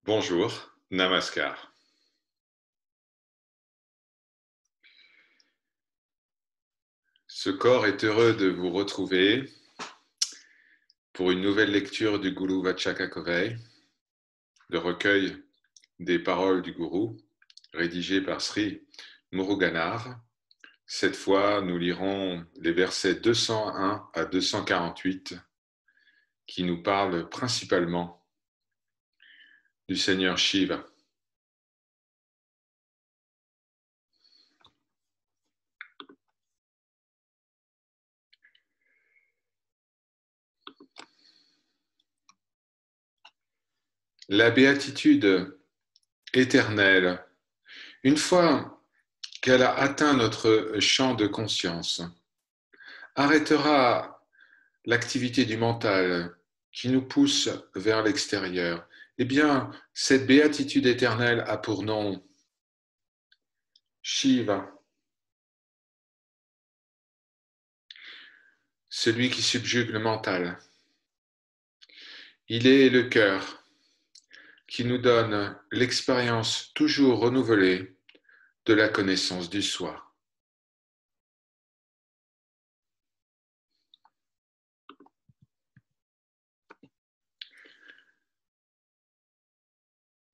Bonjour, Namaskar. Ce corps est heureux de vous retrouver pour une nouvelle lecture du Guru Vachakakovai, le recueil des paroles du Gourou, rédigé par Sri Muruganar. Cette fois, nous lirons les versets 201 à 248 qui nous parlent principalement du Seigneur Shiva. La béatitude éternelle, une fois qu'elle a atteint notre champ de conscience, arrêtera l'activité du mental qui nous pousse vers l'extérieur. Eh bien, cette béatitude éternelle a pour nom Shiva, celui qui subjugue le mental. Il est le cœur qui nous donne l'expérience toujours renouvelée de la connaissance du soi.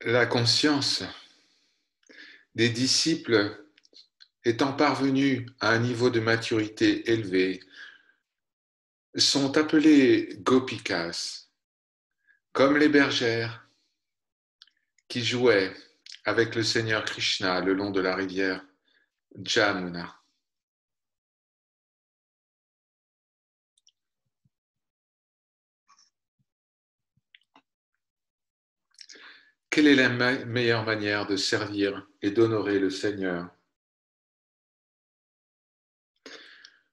La conscience des disciples étant parvenus à un niveau de maturité élevé sont appelés gopikas, comme les bergères qui jouaient avec le Seigneur Krishna le long de la rivière Jamuna. Quelle est la meilleure manière de servir et d'honorer le Seigneur?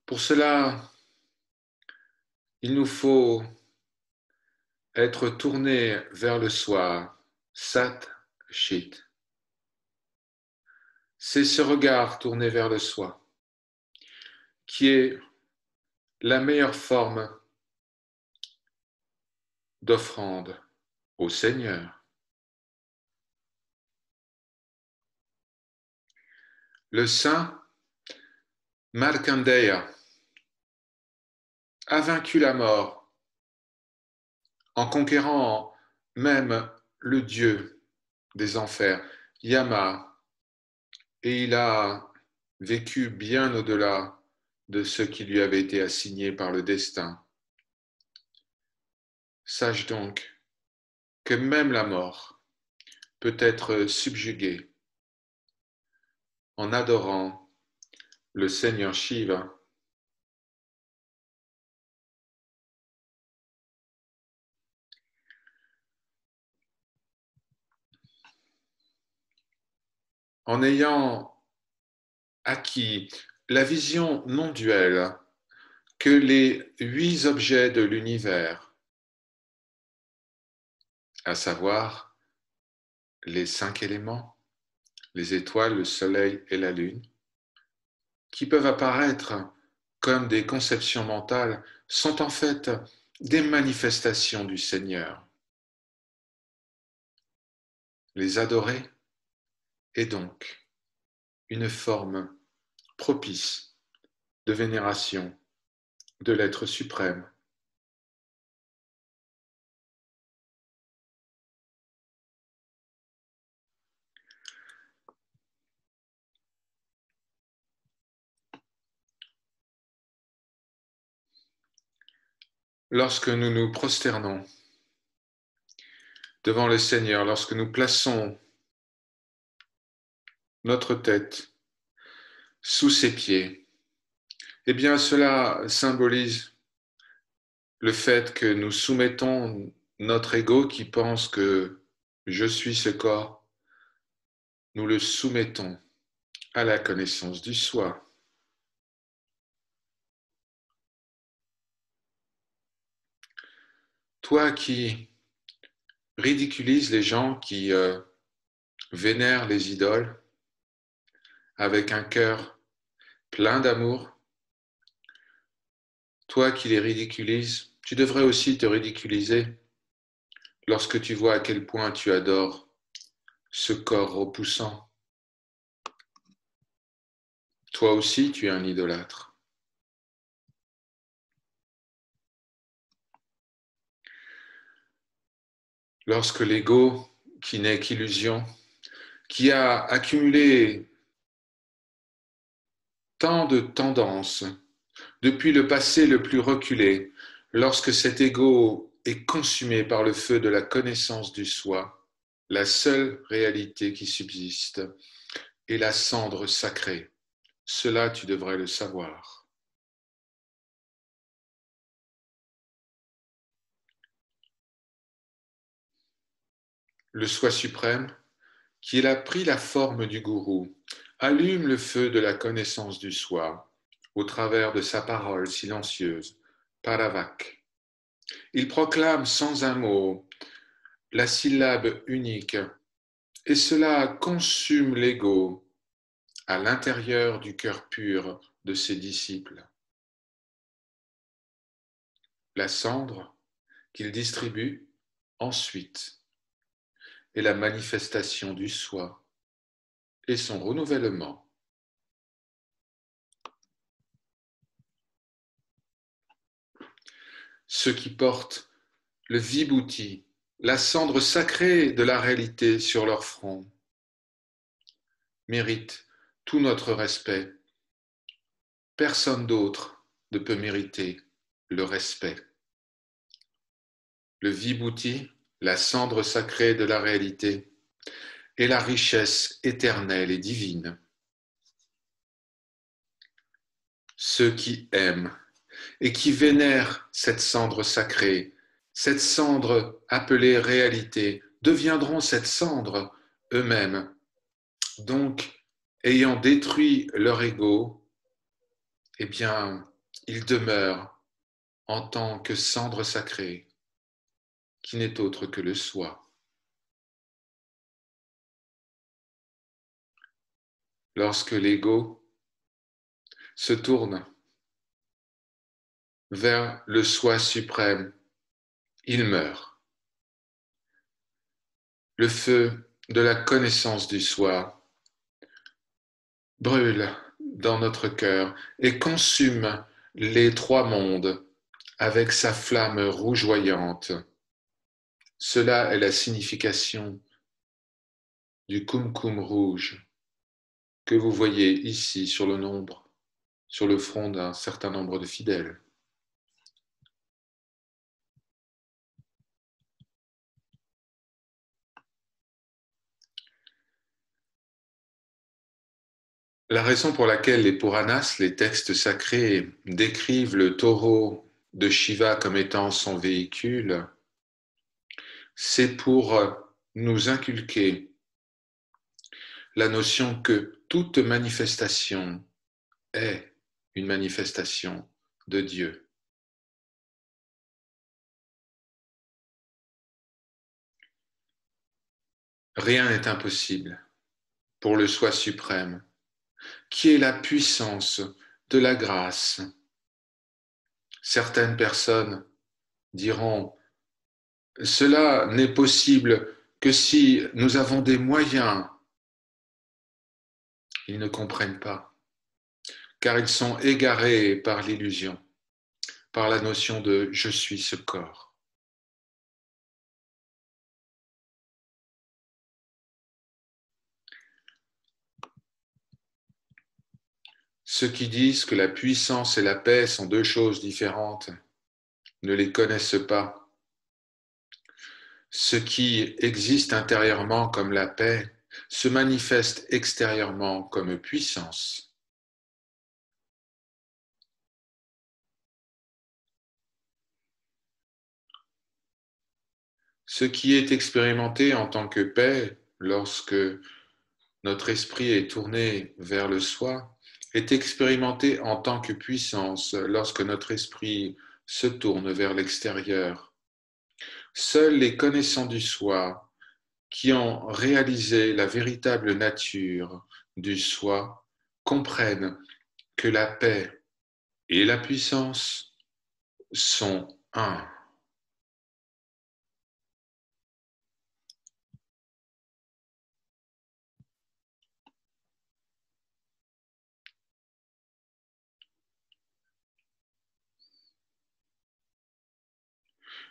Pour cela, il nous faut être tourné vers le soi, Sat Chit. C'est ce regard tourné vers le soi qui est la meilleure forme d'offrande au Seigneur. Le saint Markandeya a vaincu la mort en conquérant même le dieu des enfers, Yama, et il a vécu bien au-delà de ce qui lui avait été assigné par le destin. Sache donc que même la mort peut être subjuguée en adorant le Seigneur Shiva. En ayant acquis la vision non duelle que les 8 objets de l'univers, à savoir les 5 éléments, les étoiles, le soleil et la lune, qui peuvent apparaître comme des conceptions mentales, sont en fait des manifestations du Seigneur. Les adorer est donc une forme propice de vénération de l'être suprême. Lorsque nous nous prosternons devant le Seigneur, lorsque nous plaçons notre tête sous ses pieds, eh bien cela symbolise le fait que nous soumettons notre ego qui pense que je suis ce corps, nous le soumettons à la connaissance du soi. Toi qui ridiculises les gens qui vénèrent les idoles avec un cœur plein d'amour, toi qui les ridiculises Tu devrais aussi te ridiculiser lorsque tu vois à quel point tu adores ce corps repoussant. Toi aussi, tu es un idolâtre. Lorsque l'ego, qui n'est qu'illusion, qui a accumulé tant de tendances depuis le passé le plus reculé, lorsque cet ego est consumé par le feu de la connaissance du soi, la seule réalité qui subsiste est la cendre sacrée. Cela, tu devrais le savoir. Le soi suprême, qui a pris la forme du gourou, allume le feu de la connaissance du soi au travers de sa parole silencieuse, Paravak. Il proclame sans un mot la syllabe unique et cela consume l'ego à l'intérieur du cœur pur de ses disciples. La cendre qu'il distribue ensuite est la manifestation du soi et son renouvellement. Ceux qui portent le vibhuti, la cendre sacrée de la réalité sur leur front, méritent tout notre respect. Personne d'autre ne peut mériter le respect. Le vibhuti, la cendre sacrée de la réalité, est la richesse éternelle et divine. Ceux qui aiment et qui vénèrent cette cendre sacrée, cette cendre appelée réalité, deviendront cette cendre eux-mêmes. Donc, ayant détruit leur ego, eh bien, ils demeurent en tant que cendre sacrée, qui n'est autre que le soi. Lorsque l'ego se tourne vers le soi suprême, il meurt. Le feu de la connaissance du soi brûle dans notre cœur et consume les trois mondes avec sa flamme rougeoyante. Cela est la signification du kumkum rouge que vous voyez ici sur le front d'un certain nombre de fidèles. La raison pour laquelle les Puranas, les textes sacrés, décrivent le taureau de Shiva comme étant son véhicule, c'est pour nous inculquer la notion que toute manifestation est une manifestation de Dieu. Rien n'est impossible pour le soi suprême, qui est la puissance de la grâce. Certaines personnes diront, cela n'est possible que si nous avons des moyens. Ils ne comprennent pas, car ils sont égarés par l'illusion, par la notion de je suis ce corps. Ceux qui disent que la puissance et la paix sont deux choses différentes ne les connaissent pas. Ce qui existe intérieurement comme la paix se manifeste extérieurement comme puissance. Ce qui est expérimenté en tant que paix lorsque notre esprit est tourné vers le soi est expérimenté en tant que puissance lorsque notre esprit se tourne vers l'extérieur. Seuls les connaissants du soi qui ont réalisé la véritable nature du soi comprennent que la paix et la puissance sont un.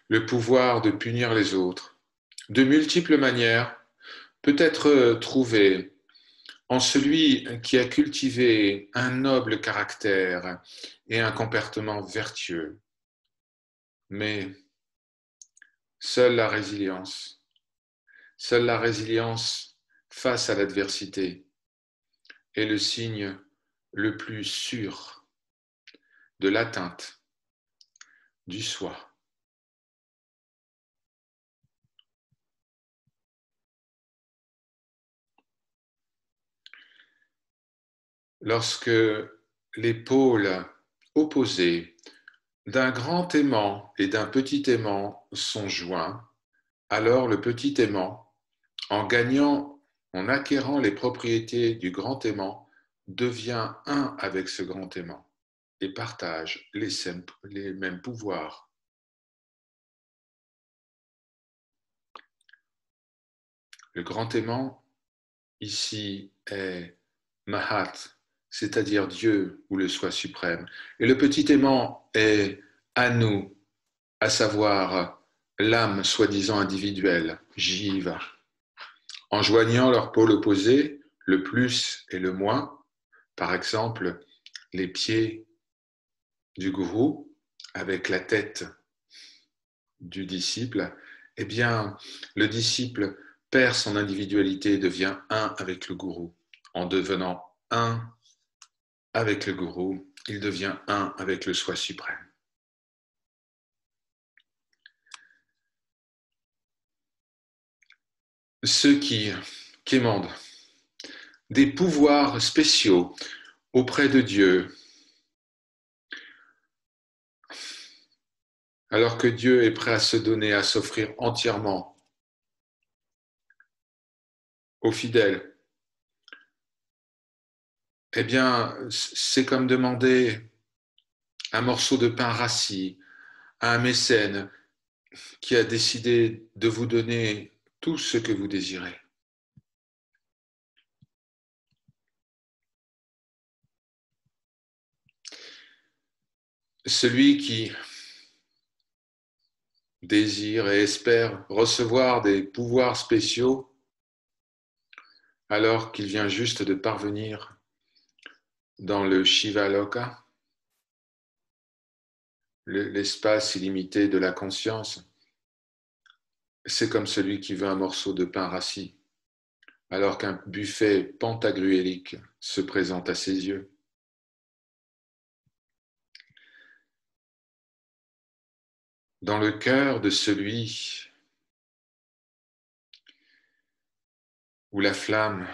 Le pouvoir de punir les autres, de multiples manières, peut être trouvé en celui qui a cultivé un noble caractère et un comportement vertueux. Mais seule la résilience, seule la résilience face à l'adversité est le signe le plus sûr de l'atteinte du soi. Lorsque les pôles opposés d'un grand aimant et d'un petit aimant sont joints, alors le petit aimant, en acquérant les propriétés du grand aimant, devient un avec ce grand aimant et partage les mêmes pouvoirs. Le grand aimant, ici, est Mahat, c'est-à-dire Dieu ou le soi suprême. Et le petit aimant est Anu, à savoir l'âme soi-disant individuelle, Jiva. En joignant leurs pôles opposés, le plus et le moins, par exemple, les pieds du gourou avec la tête du disciple, eh bien, le disciple perd son individualité et devient un avec le gourou. En devenant un avec le gourou, il devient un avec le soi suprême. Ceux qui quémandent des pouvoirs spéciaux auprès de Dieu, alors que Dieu est prêt à se donner, à s'offrir entièrement aux fidèles, eh bien, c'est comme demander un morceau de pain rassis à un mécène qui a décidé de vous donner tout ce que vous désirez. Celui qui désire et espère recevoir des pouvoirs spéciaux alors qu'il vient juste de parvenir dans le Shiva Loka, l'espace illimité de la conscience, c'est comme celui qui veut un morceau de pain rassis, alors qu'un buffet pentagruélique se présente à ses yeux. Dans le cœur de celui où la flamme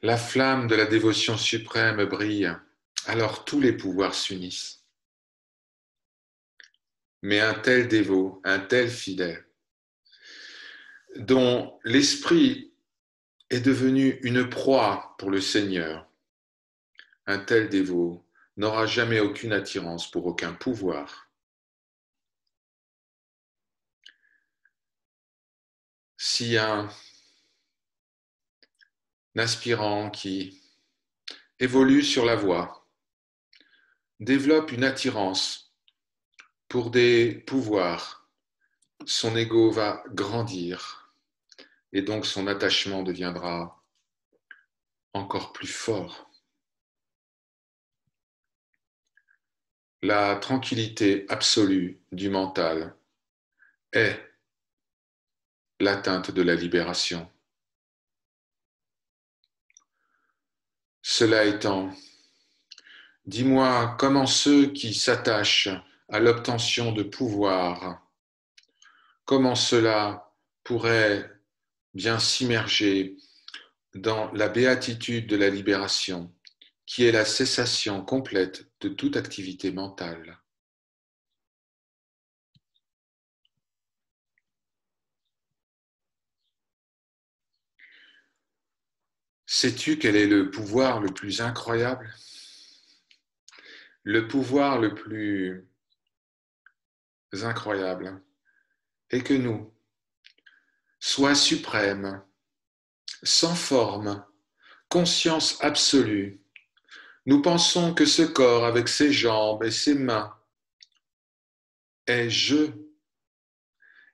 de la dévotion suprême brille, alors tous les pouvoirs s'unissent. Mais un tel dévot, un tel fidèle, dont l'esprit est devenu une proie pour le Seigneur, un tel dévot n'aura jamais aucune attirance pour aucun pouvoir. Si un aspirant qui évolue sur la voie développe une attirance pour des pouvoirs, son ego va grandir et donc son attachement deviendra encore plus fort. La tranquillité absolue du mental est l'atteinte de la libération. Cela étant, dis-moi comment ceux qui s'attachent à l'obtention de pouvoir, comment cela pourrait bien s'immerger dans la béatitude de la libération, qui est la cessation complète de toute activité mentale. Sais-tu quel est le pouvoir le plus incroyable? Le pouvoir le plus incroyables, et que nous, soi suprême, sans forme, conscience absolue, nous pensons que ce corps avec ses jambes et ses mains est je,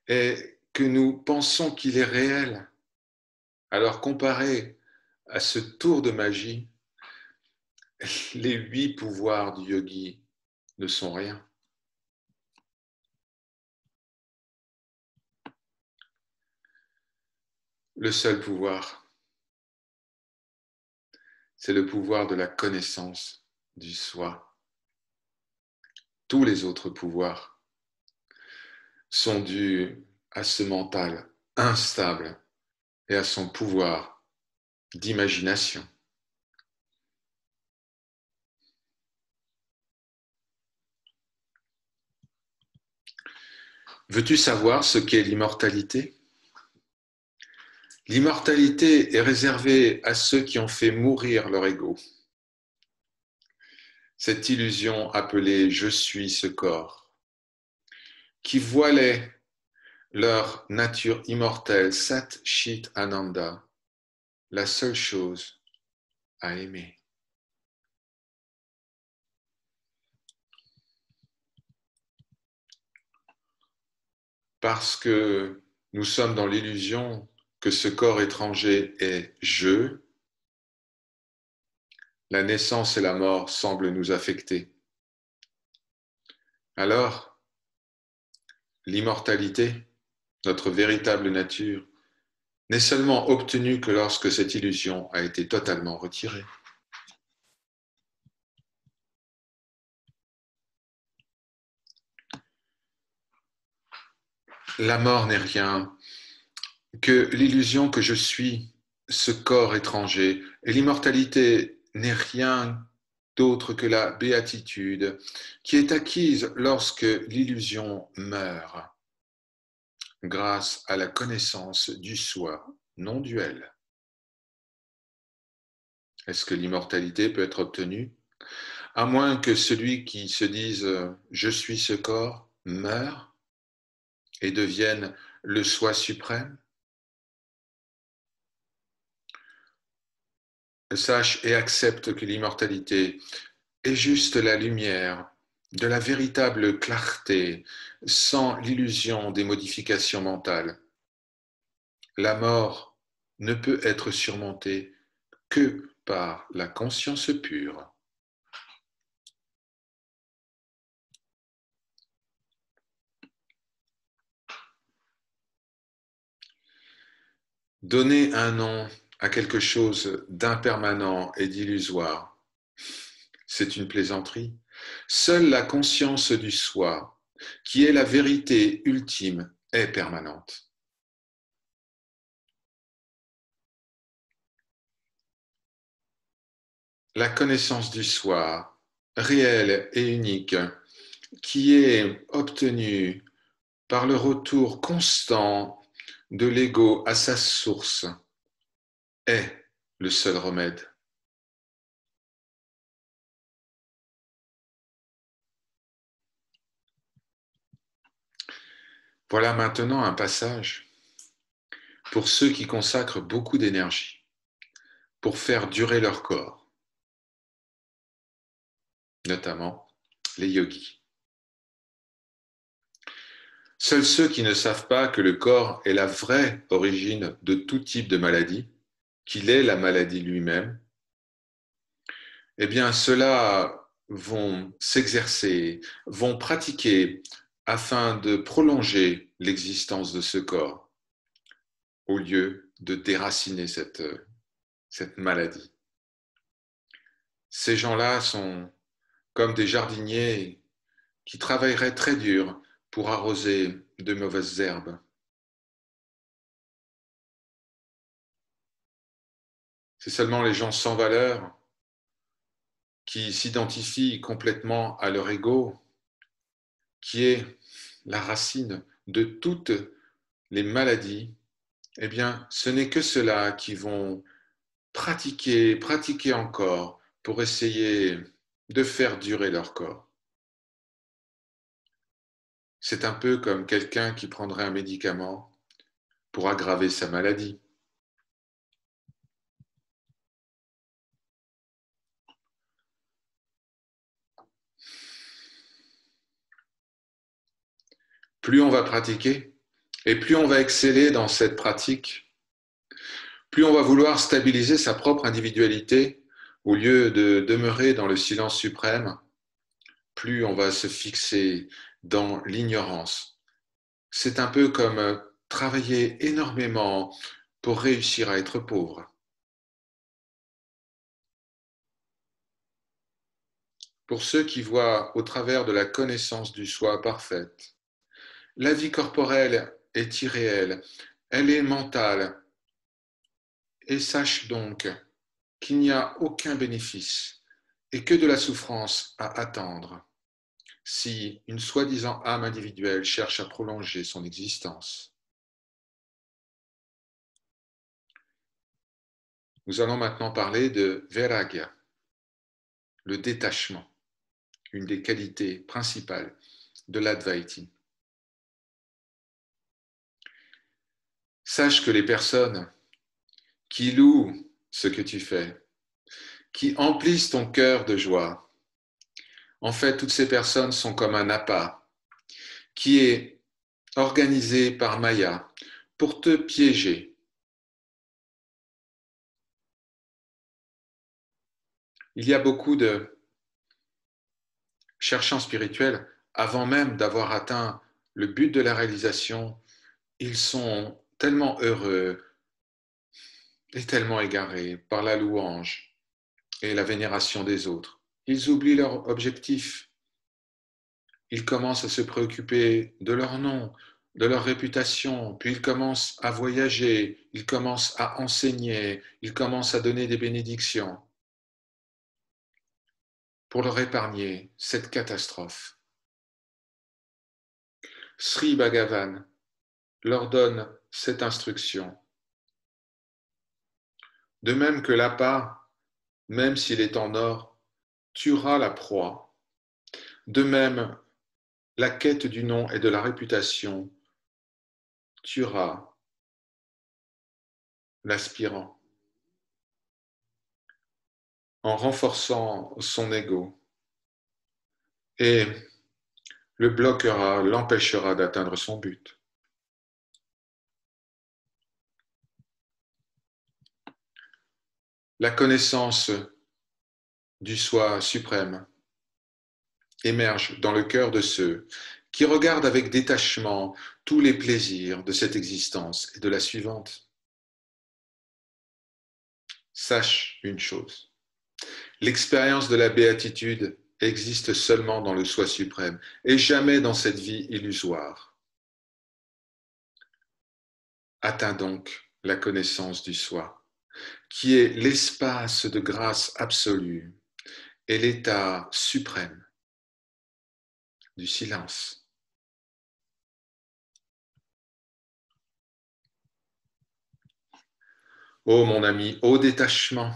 et que nous pensons qu'il est réel. Alors comparé à ce tour de magie, les 8 pouvoirs du yogi ne sont rien. Le seul pouvoir, c'est le pouvoir de la connaissance du soi. Tous les autres pouvoirs sont dus à ce mental instable et à son pouvoir d'imagination. Veux-tu savoir ce qu'est l'immortalité ? L'immortalité est réservée à ceux qui ont fait mourir leur ego. Cette illusion appelée « je suis ce corps », qui voilait leur nature immortelle, Sat Chit Ananda, la seule chose à aimer. Parce que nous sommes dans l'illusion que ce corps étranger est je, la naissance et la mort semblent nous affecter. Alors, l'immortalité, notre véritable nature, n'est seulement obtenue que lorsque cette illusion a été totalement retirée. La mort n'est rien que l'illusion que je suis ce corps étranger, et l'immortalité n'est rien d'autre que la béatitude qui est acquise lorsque l'illusion meurt, grâce à la connaissance du soi non duel. Est-ce que l'immortalité peut être obtenue? À moins que celui qui se dise « je suis ce corps » meure et devienne le soi suprême? Sache et accepte que l'immortalité est juste la lumière de la véritable clarté, sans l'illusion des modifications mentales. La mort ne peut être surmontée que par la conscience pure. Donner un nom à quelque chose d'impermanent et d'illusoire, c'est une plaisanterie. Seule la conscience du soi, qui est la vérité ultime, est permanente. La connaissance du soi, réelle et unique, qui est obtenue par le retour constant de l'ego à sa source, est le seul remède. Voilà maintenant un passage pour ceux qui consacrent beaucoup d'énergie pour faire durer leur corps, notamment les yogis. Seuls ceux qui ne savent pas que le corps est la vraie origine de tout type de maladie, qu'il est la maladie lui-même, eh bien ceux-là vont s'exercer, vont pratiquer afin de prolonger l'existence de ce corps, au lieu de déraciner cette maladie. Ces gens-là sont comme des jardiniers qui travailleraient très dur pour arroser de mauvaises herbes. C'est seulement les gens sans valeur qui s'identifient complètement à leur ego, qui est la racine de toutes les maladies. Eh bien, ce n'est que ceux-là qui vont pratiquer encore pour essayer de faire durer leur corps. C'est un peu comme quelqu'un qui prendrait un médicament pour aggraver sa maladie. Plus on va pratiquer et plus on va exceller dans cette pratique, plus on va vouloir stabiliser sa propre individualité au lieu de demeurer dans le silence suprême, plus on va se fixer dans l'ignorance. C'est un peu comme travailler énormément pour réussir à être pauvre. Pour ceux qui voient au travers de la connaissance du soi parfaite, la vie corporelle est irréelle, elle est mentale, et sache donc qu'il n'y a aucun bénéfice et que de la souffrance à attendre si une soi-disant âme individuelle cherche à prolonger son existence. Nous allons maintenant parler de Vairagya, le détachement, une des qualités principales de l'Advaiti. Sache que les personnes qui louent ce que tu fais, qui emplissent ton cœur de joie, en fait, toutes ces personnes sont comme un appât qui est organisé par Maya pour te piéger. Il y a beaucoup de cherchants spirituels, avant même d'avoir atteint le but de la réalisation, ils sont tellement heureux et tellement égarés par la louange et la vénération des autres. Ils oublient leur objectif. Ils commencent à se préoccuper de leur nom, de leur réputation, puis ils commencent à voyager, ils commencent à enseigner, ils commencent à donner des bénédictions pour leur épargner cette catastrophe. Sri Bhagavan leur donne cette instruction. De même que l'appât, même s'il est en or, tuera la proie. De même, la quête du nom et de la réputation tuera l'aspirant en renforçant son ego et le bloquera, l'empêchera d'atteindre son but. La connaissance du soi suprême émerge dans le cœur de ceux qui regardent avec détachement tous les plaisirs de cette existence et de la suivante. Sache une chose, l'expérience de la béatitude existe seulement dans le soi suprême et jamais dans cette vie illusoire. Atteins donc la connaissance du soi, qui est l'espace de grâce absolue et l'état suprême du silence. Ô mon ami, ô détachement,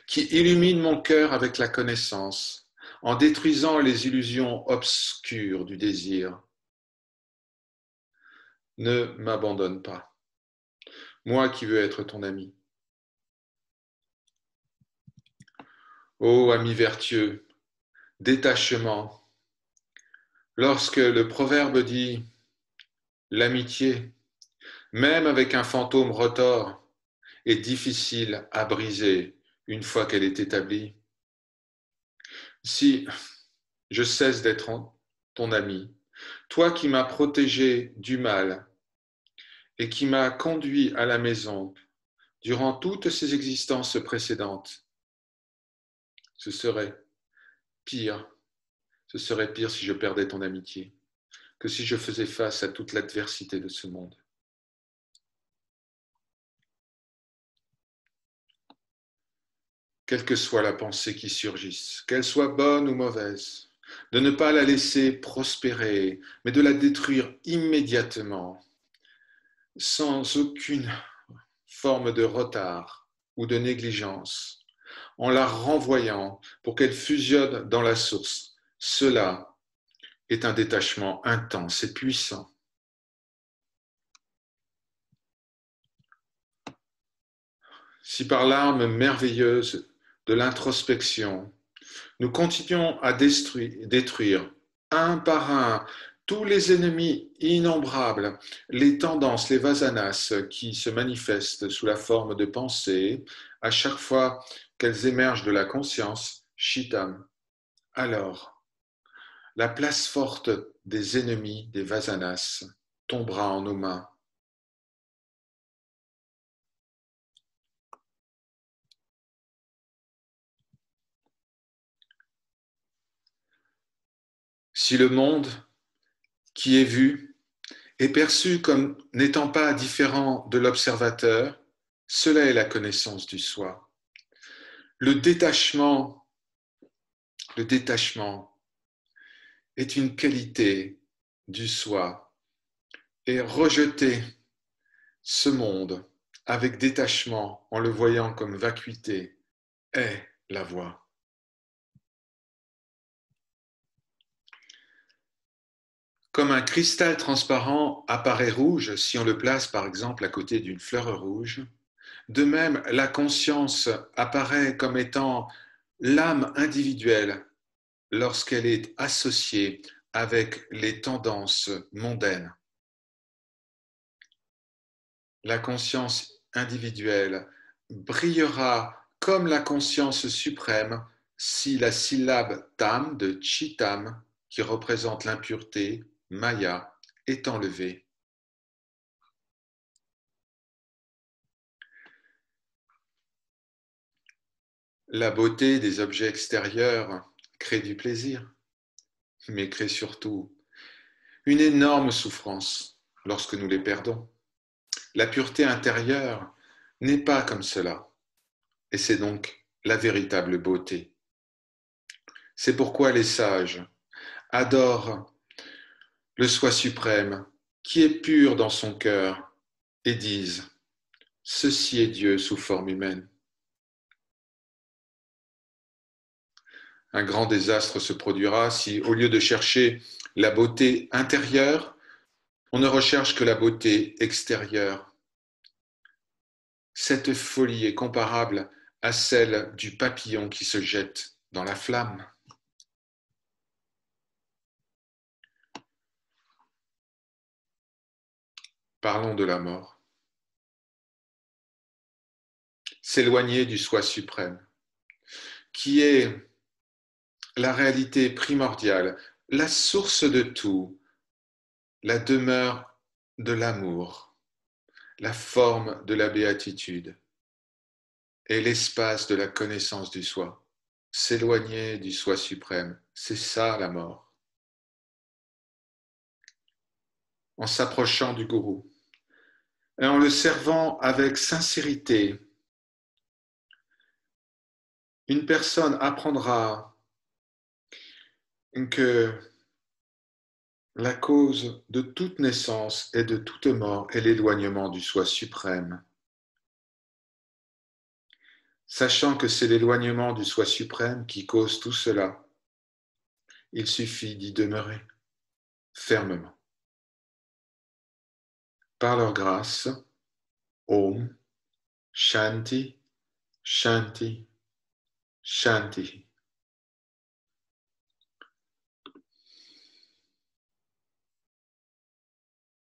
qui illumine mon cœur avec la connaissance, en détruisant les illusions obscures du désir, ne m'abandonne pas, moi qui veux être ton ami. Ô ami vertueux, détachement, lorsque le proverbe dit l'amitié, même avec un fantôme retors, est difficile à briser une fois qu'elle est établie. Si je cesse d'être ton ami, toi qui m'as protégé du mal et qui m'as conduit à la maison durant toutes ces existences précédentes, ce serait pire. Ce serait pire si je perdais ton amitié que si je faisais face à toute l'adversité de ce monde. Quelle que soit la pensée qui surgisse, qu'elle soit bonne ou mauvaise, de ne pas la laisser prospérer, mais de la détruire immédiatement, sans aucune forme de retard ou de négligence, en la renvoyant pour qu'elle fusionne dans la source. Cela est un détachement intense et puissant. Si par l'arme merveilleuse de l'introspection, nous continuons à détruire un par un tous les ennemis innombrables, les tendances, les vasanas qui se manifestent sous la forme de pensées, à chaque fois qu'elles émergent de la conscience, Chitam. Alors, la place forte des ennemis des vasanas tombera en nos mains. Si le monde qui est vu est perçu comme n'étant pas différent de l'observateur, cela est la connaissance du soi. Le détachement est une qualité du soi et rejeter ce monde avec détachement en le voyant comme vacuité est la voie. Comme un cristal transparent apparaît rouge si on le place par exemple à côté d'une fleur rouge, de même la conscience apparaît comme étant l'âme individuelle lorsqu'elle est associée avec les tendances mondaines. La conscience individuelle brillera comme la conscience suprême si la syllabe tam de Chitam, qui représente l'impureté, Maya, est enlevée. La beauté des objets extérieurs crée du plaisir, mais crée surtout une énorme souffrance lorsque nous les perdons. La pureté intérieure n'est pas comme cela, et c'est donc la véritable beauté. C'est pourquoi les sages adorent le soi suprême qui est pur dans son cœur et disent « Ceci est Dieu sous forme humaine ». Un grand désastre se produira si, au lieu de chercher la beauté intérieure, on ne recherche que la beauté extérieure. Cette folie est comparable à celle du papillon qui se jette dans la flamme. Parlons de la mort. S'éloigner du soi suprême, qui est la réalité primordiale, la source de tout, la demeure de l'amour, la forme de la béatitude et l'espace de la connaissance du soi. S'éloigner du soi suprême, c'est ça la mort. En s'approchant du gourou et en le servant avec sincérité, une personne apprendra que la cause de toute naissance et de toute mort est l'éloignement du soi suprême. Sachant que c'est l'éloignement du soi suprême qui cause tout cela, il suffit d'y demeurer fermement. Par leur grâce, Om, Shanti, Shanti, Shanti.